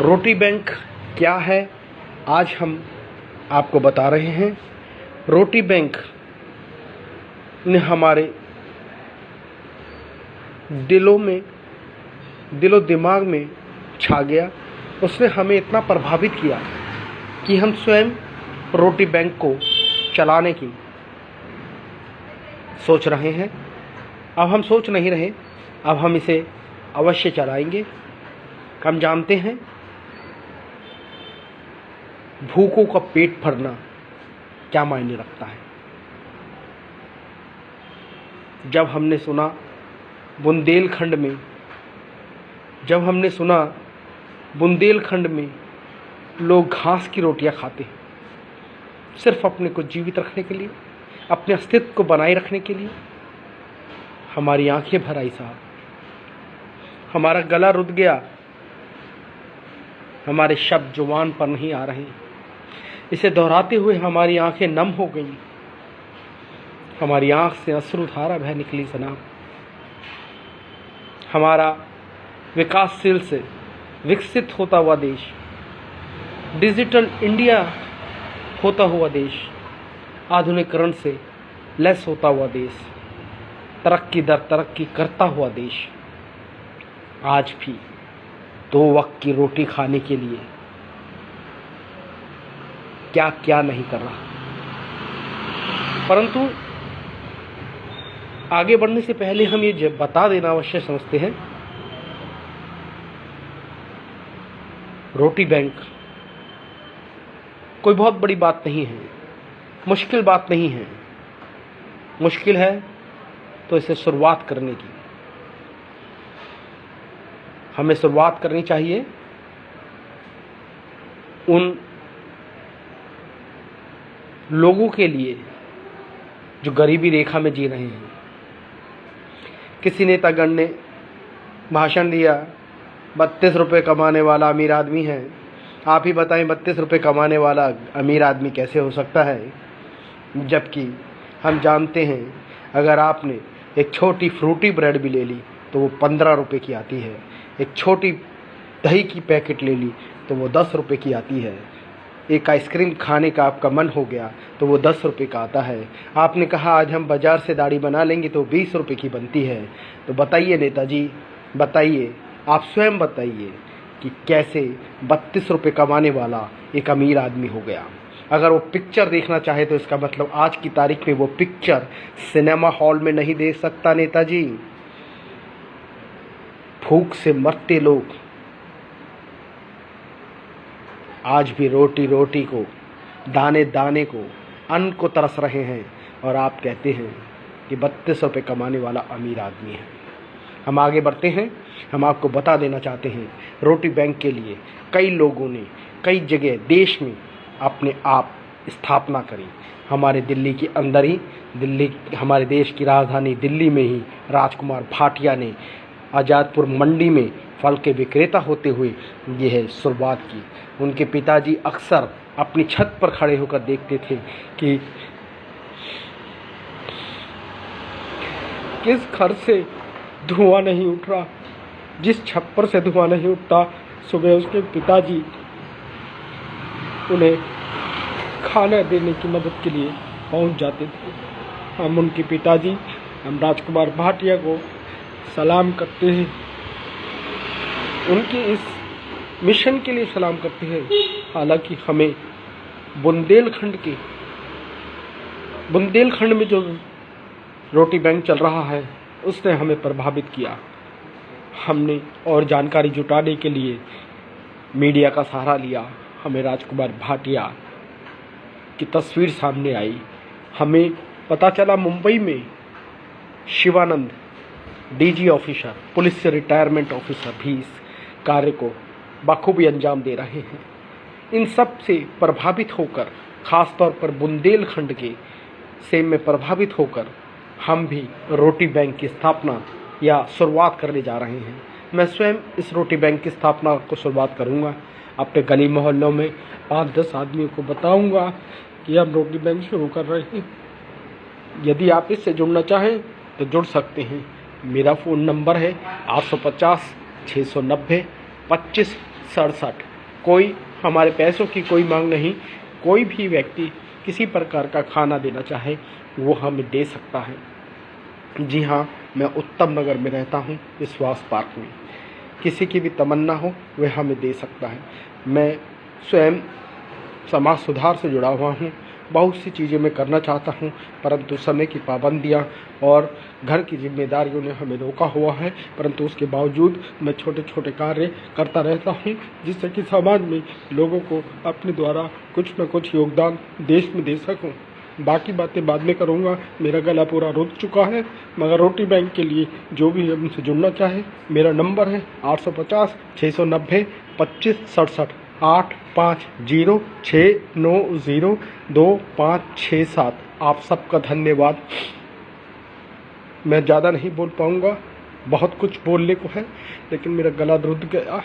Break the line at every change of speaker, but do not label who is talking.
रोटी bank क्या है, आज हम आपको बता रहे हैं। रोटी बैंक ने हमारे दिलो दिमाग में छा गया। उसने हमें इतना प्रभावित किया कि हम स्वयं रोटी बैंक को चलाने की सोच रहे हैं। अब हम सोच नहीं रहे, अब हम इसे अवश्य चलाएंगे। हम जानते हैं भूखों का पेट भरना क्या मायने रखता है। जब हमने सुना बुंदेलखंड में लोग घास की रोटियां खाते हैं, सिर्फ अपने को जीवित रखने के लिए, अपने अस्तित्व को बनाए रखने के लिए, हमारी आंखें भर आई साहब। हमारा गला रुध गया, हमारे शब्द जुबान पर नहीं आ रहे। इसे दोहराते हुए हमारी आंखें नम हो गईं, हमारी आंख से अश्रुधारा बह निकली जनाब। हमारा विकासशील से विकसित होता हुआ देश, डिजिटल इंडिया होता हुआ देश, आधुनिकीकरण से लैस होता हुआ देश, तरक्की दर तरक्की करता हुआ देश, आज भी 2 वक्त की रोटी खाने के लिए क्या क्या नहीं कर रहा। परंतु आगे बढ़ने से पहले हम ये बता देना अवश्य समझते हैं, रोटी बैंक कोई बहुत बड़ी बात नहीं है, मुश्किल बात नहीं है। मुश्किल है तो इसे शुरुआत करने की। हमें शुरुआत करनी चाहिए उन लोगों के लिए जो गरीबी रेखा में जी रहे हैं। किसी नेतागण ने भाषण दिया, 32 रुपये कमाने वाला अमीर आदमी है। आप ही बताएं 32 रुपये कमाने वाला अमीर आदमी कैसे हो सकता है, जबकि हम जानते हैं अगर आपने एक छोटी फ्रूटी ब्रेड भी ले ली तो वो 15 रुपये की आती है। एक छोटी दही की पैकेट ले ली तो वो 10 रुपये की आती है। एक आइसक्रीम खाने का आपका मन हो गया तो वो 10 रुपये का आता है। आपने कहा आज हम बाज़ार से दाढ़ी बना लेंगे तो 20 रुपये की बनती है। तो बताइए नेताजी, बताइए, आप स्वयं बताइए कि कैसे 32 रुपये कमाने वाला एक अमीर आदमी हो गया। अगर वो पिक्चर देखना चाहे तो इसका मतलब आज की तारीख में वो पिक्चर सिनेमा हॉल में नहीं देख सकता नेताजी। भूख से मरते लोग आज भी रोटी रोटी को, दाने दाने को, अन्न को तरस रहे हैं, और आप कहते हैं कि 32 रुपये कमाने वाला अमीर आदमी है। हम आगे बढ़ते हैं। हम आपको बता देना चाहते हैं, रोटी बैंक के लिए कई लोगों ने कई जगह देश में अपने आप स्थापना करी। हमारे दिल्ली के अंदर ही, हमारे देश की राजधानी दिल्ली में ही राजकुमार भाटिया ने आज़ादपुर मंडी में फल के विक्रेता होते हुए यह शुरुआत की। उनके पिताजी अक्सर अपनी छत पर खड़े होकर देखते थे कि किस घर से धुआं नहीं उठ रहा, जिस छप्पर से धुआं नहीं उठता। सुबह उसके पिताजी उन्हें खाना देने की मदद के लिए पहुंच जाते थे। हम उनके पिताजी, हम राजकुमार भाटिया को सलाम करते हैं, उनके इस मिशन के लिए सलाम करते हैं। हालांकि हमें बुंदेलखंड में जो रोटी बैंक चल रहा है उसने हमें प्रभावित किया। हमने और जानकारी जुटाने के लिए मीडिया का सहारा लिया। हमें राजकुमार भाटिया की तस्वीर सामने आई। हमें पता चला मुंबई में शिवानंद डीजी ऑफिसर, पुलिस से रिटायरमेंट ऑफिसर भी इस कार्य को बखूबी अंजाम दे रहे हैं। इन सब से प्रभावित होकर, ख़ास तौर पर बुंदेलखंड के से में प्रभावित होकर हम भी रोटी बैंक की स्थापना या शुरुआत करने जा रहे हैं। मैं स्वयं इस रोटी बैंक की स्थापना को शुरुआत करूंगा। अपने गली मोहल्लों में 5-10 आदमियों को बताऊंगा कि हम रोटी बैंक शुरू कर रहे हैं। यदि आप इससे जुड़ना चाहें तो जुड़ सकते हैं। मेरा फ़ोन नंबर है 850 690 2567। कोई हमारे पैसों की कोई मांग नहीं। कोई भी व्यक्ति किसी प्रकार का खाना देना चाहे वो हमें दे सकता है। जी हाँ, मैं उत्तम नगर में रहता हूँ, विश्वास पार्क में। किसी की भी तमन्ना हो वह हमें दे सकता है। मैं स्वयं समाज सुधार से जुड़ा हुआ हूँ। बहुत सी चीज़ें मैं करना चाहता हूँ, परंतु समय की पाबंदियाँ और घर की जिम्मेदारियों ने हमें रोका हुआ है। परंतु उसके बावजूद मैं छोटे छोटे कार्य करता रहता हूँ, जिससे कि समाज में लोगों को अपने द्वारा कुछ न कुछ योगदान देश में दे सकूँ। बाकी बातें बाद में करूँगा, मेरा गला पूरा रुक चुका है। मगर रोटी बैंक के लिए जो भी हमसे जुड़ना चाहे, मेरा नंबर है 850 690 2567 8506902567। आप सबका धन्यवाद। मैं ज़्यादा नहीं बोल पाऊँगा, बहुत कुछ बोलने को है, लेकिन मेरा गला रुक गया।